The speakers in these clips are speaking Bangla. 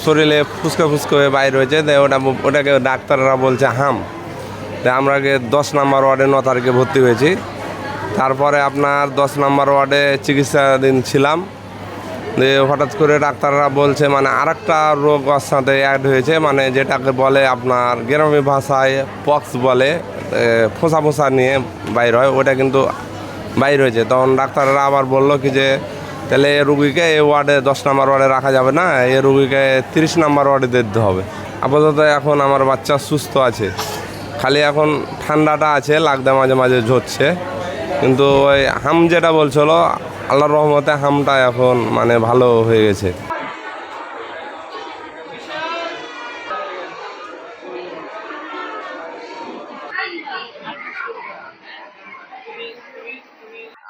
শরীরে ফুসকা ফুসকা হয়ে বাইর হয়েছে, ওটাকে ডাক্তাররা বলছে হাম। আমরা আগে 10 নম্বর ওয়ার্ডে 9 তারিখে ভর্তি হয়েছি। তারপরে আপনার 10 নম্বর ওয়ার্ডে চিকিৎসাধীন ছিলাম। হঠাৎ করে ডাক্তাররা বলছে মানে আরেকটা রোগ ওর সাথে অ্যাড হয়েছে, মানে যেটাকে বলে আপনার গ্রামীণ ভাষায় পক্স বলে, ফোঁসা ফোঁসা নিয়ে বাইর হয়, ওটা কিন্তু বাইর হয়েছে। তখন ডাক্তাররা আবার বললো কি যে তাহলে এ রুগীকে এই ওয়ার্ডে 10 নম্বর ওয়ার্ডে রাখা যাবে না, এ রুগীকে 30 নম্বর ওয়ার্ডে দিতে হবে। আপাতত এখন আমার বাচ্চা সুস্থ আছে, খালি এখন ঠান্ডাটা আছে, লাগতে মাঝে মাঝে ঝরছে। কিন্তু ওই হাম যেটা বলছিল, আল্লাহর রহমতে হামটা এখন মানে ভালো হয়ে গেছে।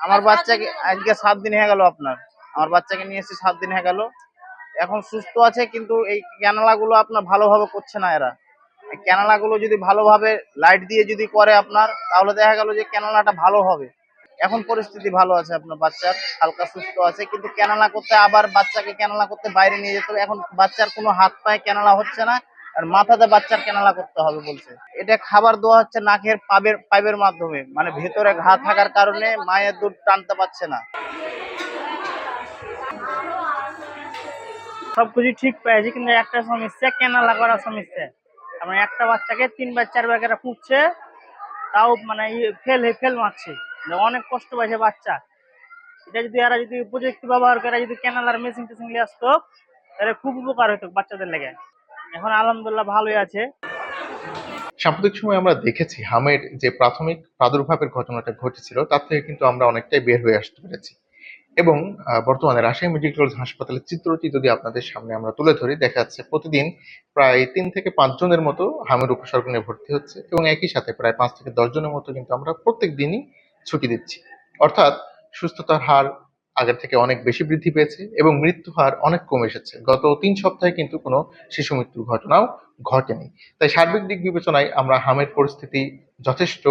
আমার বাচ্চাকে আজকে 7 দিন হয়ে গেল। আমার বাচ্চাকে নিয়ে এসে 7 দিন হয়ে গেল, এখন সুস্থ আছে। কিন্তু এই ক্যানালাগুলো আপনার ভালোভাবে করছে না এরা। এই ক্যানালাগুলো যদি ভালোভাবে লাইট দিয়ে যদি করে আপনার, তাহলে দেখা গেল যে ক্যানালাটা ভালো হবে। এখন পরিস্থিতি ভালো আছে, আপনার বাচ্চার হালকা সুস্থ আছে, কিন্তু ক্যানালা করতে আবার বাচ্চাকে ক্যানালা করতে বাইরে নিয়ে যেতে হবে। এখন বাচ্চার কোনো হাত পায়ে ক্যানালা হচ্ছে না, আর মাথাতে বাচ্চার ক্যানালা করতে হবে বলছে। এটা খাবার দেওয়া হচ্ছে নাকের পাইপের মাধ্যমে, মানে ভেতরে ঘা থাকার কারণে মায়ের দুধ টানতে পারছে না। সবকিছু ঠিক পেয়েছি, কিন্তু একটা সমস্যা, ক্যানালা করার সমস্যা। মানে একটা বাচ্চাকে 3 বার 4 বার করে ফুটছে, তাও মানে ফেল মারছে। অনেক কষ্ট পাইছে বাচ্চা। এটা যদি এরা যদি প্রযুক্তি ব্যবহার করে, যদি ক্যানালার মেশিন টেশিন নিয়ে আসতো, তাহলে খুব উপকার হতো বাচ্চাদের লেগে। এখন আলহামদুলিল্লাহ ভালোই আছে। সাম্প্রতিক সময় আমরা দেখেছি হামের যে প্রাথমিক প্রাদুর্ভাবের ঘটনাটা ঘটেছিল, তার থেকে কিন্তু আমরা অনেকটাই বের হয়ে আসতে পেরেছি। এবং বর্তমানে রাজশাহী মেডিকেল কলেজ হাসপাতালের চিত্রটি যদি আপনাদের সামনে আমরা তুলে ধরি, দেখা যাচ্ছে প্রতিদিন প্রায় 3 থেকে 5 জনের মতো হামের উপসর্গ নিয়ে ভর্তি হচ্ছে, এবং একই সাথে প্রায় 5 থেকে 10 জনের মতো কিন্তু আমরা প্রত্যেক দিনই ছুটি দিচ্ছি। অর্থাৎ সুস্থতার হার আগের থেকে অনেক বেশি বৃদ্ধি পেয়েছে এবং মৃত্যু হার অনেক কমে এসেছে। গত 3 সপ্তাহে কিন্তু কোনো শিশু মৃত্যুর ঘটনাও ঘটেনি। তাই সার্বিক দিক বিবেচনায় আমরা হামের পরিস্থিতি যথেষ্ট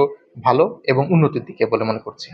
ভালো এবং উন্নতির দিকে বলে মনে করছি।